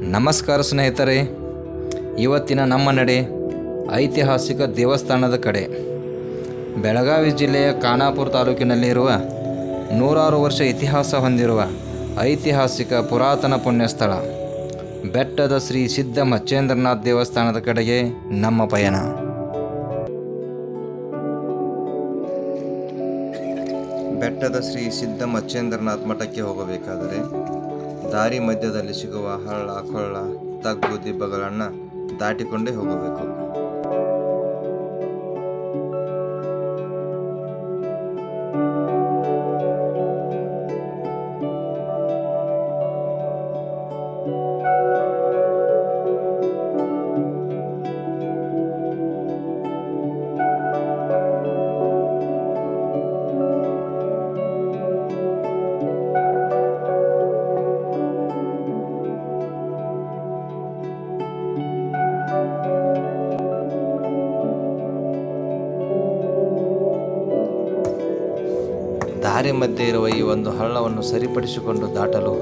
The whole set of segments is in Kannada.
ನಮಸ್ಕಾರ ಸ್ನೇಹಿತರೆ, ಇವತ್ತಿನ ನಮ್ಮ ನಡೆ ಐತಿಹಾಸಿಕ ದೇವಸ್ಥಾನದ ಕಡೆ. ಬೆಳಗಾವಿ ಜಿಲ್ಲೆಯ ಖಾನಾಪುರ ತಾಲೂಕಿನಲ್ಲಿರುವ 100 ವರ್ಷ ಇತಿಹಾಸ ಹೊಂದಿರುವ ಐತಿಹಾಸಿಕ ಪುರಾತನ ಪುಣ್ಯಸ್ಥಳ ಬೆಟ್ಟದ ಶ್ರೀ ಸಿದ್ಧ ಮಚ್ಚೇಂದ್ರನಾಥ ದೇವಸ್ಥಾನದ ಕಡೆಗೆ ನಮ್ಮ ಪಯಣ. ಬೆಟ್ಟದ ಶ್ರೀ ಸಿದ್ಧ ಮಚ್ಚೇಂದ್ರನಾಥ ಮಠಕ್ಕೆ ಹೋಗಬೇಕಾದರೆ ದಾರಿ ಮಧ್ಯದಲ್ಲಿ ಸಿಗುವ ಹಳ್ಳ ಕೊಳ್ಳ ತಗ್ಗು ದಿಬ್ಬಗಳನ್ನು ದಾಟಿಕೊಂಡೇ ಹೋಗಬೇಕು. ದಾರಿ ಮಧ್ಯೆ ಇರುವ ಈ ಒಂದು ಹಳ್ಳವನ್ನು ಸರಿಪಡಿಸಿಕೊಂಡು ದಾಟಲು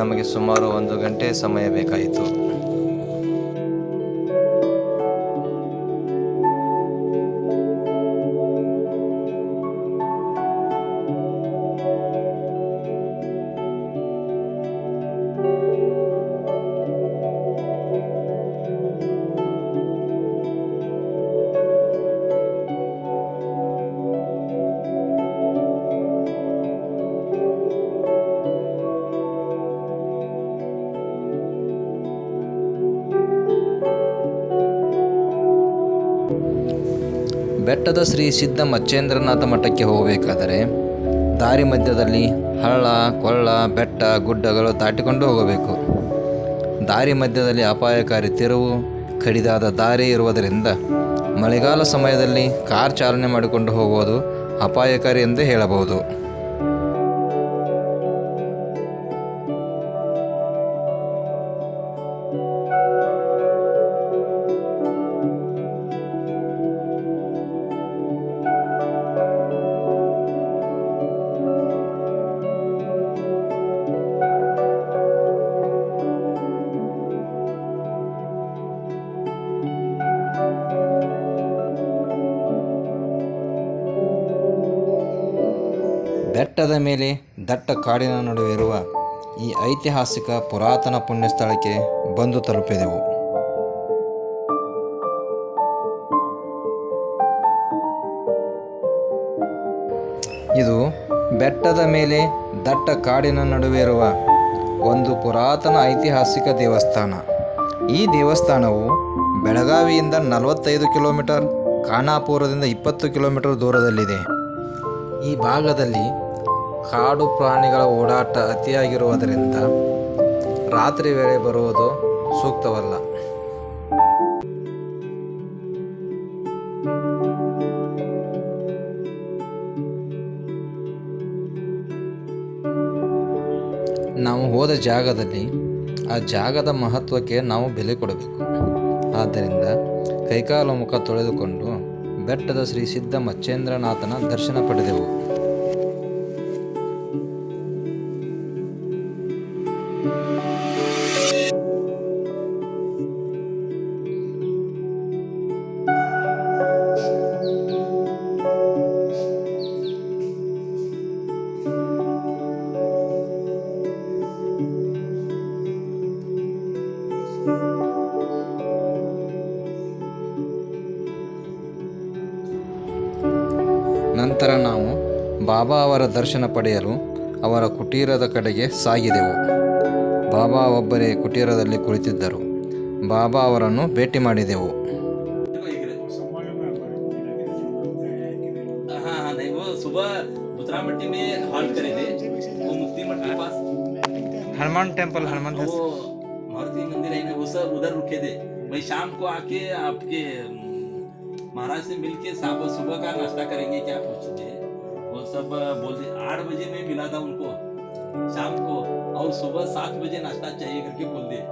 ನಮಗೆ ಸುಮಾರು 1 ಗಂಟೆ ಸಮಯ ಬೇಕಾಯಿತು. ಬೆಟ್ಟದ ಶ್ರೀ ಸಿದ್ಧ ಮಚ್ಚೇಂದ್ರನಾಥ ಮಠಕ್ಕೆ ಹೋಗಬೇಕಾದರೆ ದಾರಿ ಮಧ್ಯದಲ್ಲಿ ಹಳ್ಳ ಕೊಳ್ಳ ಬೆಟ್ಟ ಗುಡ್ಡಗಳು ದಾಟಿಕೊಂಡು ಹೋಗಬೇಕು. ದಾರಿ ಮಧ್ಯದಲ್ಲಿ ಅಪಾಯಕಾರಿ ತಿರುವು ಕಡಿದಾದ ದಾರಿ ಇರುವುದರಿಂದ ಮಳೆಗಾಲ ಸಮಯದಲ್ಲಿ ಕಾರ್ ಚಾಲನೆ ಮಾಡಿಕೊಂಡು ಹೋಗುವುದು ಅಪಾಯಕಾರಿ ಎಂದೇ ಹೇಳಬಹುದು. ಬೆಟ್ಟದ ಮೇಲೆ ದಟ್ಟ ಕಾಡಿನ ನಡುವೆ ಇರುವ ಈ ಐತಿಹಾಸಿಕ ಪುರಾತನ ಪುಣ್ಯಸ್ಥಳಕ್ಕೆ ಬಂದು ತಲುಪಿದೆವು. ಇದು ಬೆಟ್ಟದ ಮೇಲೆ ದಟ್ಟ ಕಾಡಿನ ನಡುವೆ ಇರುವ ಒಂದು ಪುರಾತನ ಐತಿಹಾಸಿಕ ದೇವಸ್ಥಾನ. ಈ ದೇವಸ್ಥಾನವು ಬೆಳಗಾವಿಯಿಂದ 45 ಕಿಲೋಮೀಟರ್, ಖಾನಾಪುರದಿಂದ 20 ಕಿಲೋಮೀಟರ್ ದೂರದಲ್ಲಿದೆ. ಈ ಭಾಗದಲ್ಲಿ ಕಾಡು ಪ್ರಾಣಿಗಳ ಓಡಾಟ ಅತಿಯಾಗಿರುವುದರಿಂದ ರಾತ್ರಿ ವೇಳೆ ಬರುವುದು ಸೂಕ್ತವಲ್ಲ. ನಾವು ಹೋದ ಜಾಗದಲ್ಲಿ ಆ ಜಾಗದ ಮಹತ್ವಕ್ಕೆ ನಾವು ಬೆಲೆ ಕೊಡಬೇಕು. ಆದ್ದರಿಂದ ಕೈಕಾಲು ಮುಖ ತೊಳೆದುಕೊಂಡು ಬೆಟ್ಟದ ಶ್ರೀ ಸಿದ್ಧ ಮಚ್ಚೇಂದ್ರನಾಥನ ದರ್ಶನ ಪಡೆದೆವು. ನಂತರ ನಾವು ಬಾಬಾ ಅವರ ದರ್ಶನ ಪಡೆಯಲು ಅವರ ಕುಟೀರದ ಕಡೆಗೆ ಸಾಗಿದೆವು. ಬಾಬಾ ಒಬ್ಬರೇ ಕುಟೀರದಲ್ಲಿ ಕುಳಿತಿದ್ದರು. ಬಾಬಾ ಅವರನ್ನು ಭೇಟಿ ಮಾಡಿದೆವು. हनुमान टेम्पल, हनुमान मारुति मंदिर है ना, वो सब उधर रुके थे. भाई शाम को आके आपके महाराज से मिलके सुबह का नाश्ता करेंगे क्या पूछते. वो सब बोलते 8 बजे में मिला था उनको शाम को, और सुबह 7 बजे नाश्ता चाहिए करके बोल दिए.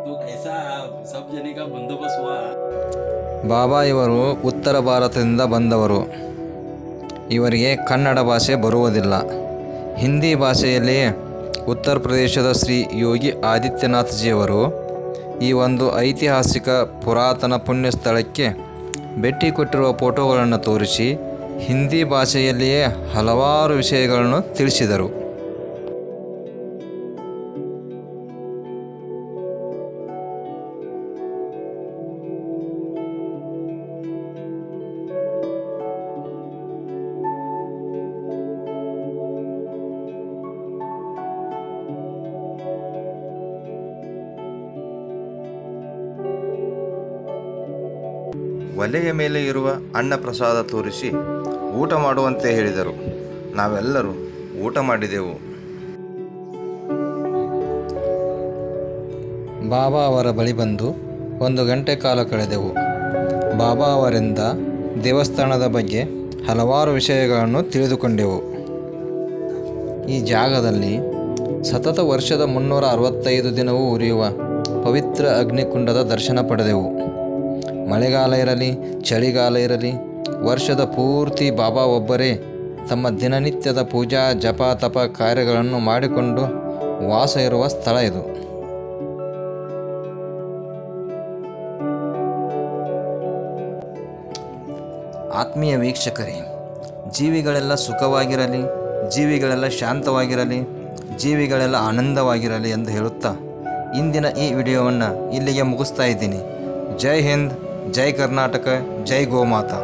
तो ऐसा सब जने का बंदोबस्त हुआ. ಬಾಬಾ ಇವರು ಉತ್ತರ ಭಾರತದಿಂದ ಬಂದವರು. ಇವರಿಗೆ ಕನ್ನಡ ಭಾಷೆ ಬರುವುದಿಲ್ಲ. ಹಿಂದಿ ಭಾಷೆಯಲ್ಲಿ ಉತ್ತರ ಪ್ರದೇಶದ ಶ್ರೀ ಯೋಗಿ ಆದಿತ್ಯನಾಥ್ಜಿಯವರು ಈ ಒಂದು ಐತಿಹಾಸಿಕ ಪುರಾತನ ಪುಣ್ಯ ಸ್ಥಳಕ್ಕೆ ಭೇಟಿ ಕೊಟ್ಟಿರುವ ಫೋಟೋಗಳನ್ನು ತೋರಿಸಿ ಹಿಂದಿ ಭಾಷೆಯಲ್ಲಿಯೇ ಹಲವಾರು ವಿಷಯಗಳನ್ನು ತಿಳಿಸಿದರು. ಒಲೆಯ ಮೇಲೆ ಇರುವ ಅನ್ನ ಪ್ರಸಾದ ತೋರಿಸಿ ಊಟ ಮಾಡುವಂತೆ ಹೇಳಿದರು. ನಾವೆಲ್ಲರೂ ಊಟ ಮಾಡಿದೆವು. ಬಾಬಾ ಅವರ ಬಳಿ ಬಂದು 1 ಗಂಟೆ ಕಾಲ ಕಳೆದೆವು. ಬಾಬಾ ಅವರಿಂದ ದೇವಸ್ಥಾನದ ಬಗ್ಗೆ ಹಲವಾರು ವಿಷಯಗಳನ್ನು ತಿಳಿದುಕೊಂಡೆವು. ಈ ಜಾಗದಲ್ಲಿ ಸತತ ವರ್ಷದ 365 ದಿನವೂ ಉರಿಯುವ ಪವಿತ್ರ ಅಗ್ನಿಕುಂಡದ ದರ್ಶನ ಪಡೆದೆವು. ಮಳೆಗಾಲ ಇರಲಿ ಚಳಿಗಾಲ ಇರಲಿ ವರ್ಷದ ಪೂರ್ತಿ ಬಾಬಾ ಒಬ್ಬರೇ ತಮ್ಮ ದಿನನಿತ್ಯದ ಪೂಜಾ ಜಪ ತಪ ಕಾರ್ಯಗಳನ್ನು ಮಾಡಿಕೊಂಡು ವಾಸ ಇರುವ ಸ್ಥಳ ಇದು. ಆತ್ಮೀಯ ವೀಕ್ಷಕರೇ, ಜೀವಿಗಳೆಲ್ಲ ಸುಖವಾಗಿರಲಿ, ಜೀವಿಗಳೆಲ್ಲ ಶಾಂತವಾಗಿರಲಿ, ಜೀವಿಗಳೆಲ್ಲ ಆನಂದವಾಗಿರಲಿ ಎಂದು ಹೇಳುತ್ತಾ ಇಂದಿನ ಈ ವಿಡಿಯೋವನ್ನು ಇಲ್ಲಿಗೆ ಮುಗಿಸ್ತಾ ಇದ್ದೀನಿ. ಜೈ ಹಿಂದ್, ಜೈ ಕರ್ನಾಟಕ, ಜೈ ಗೋಮಾತಾ.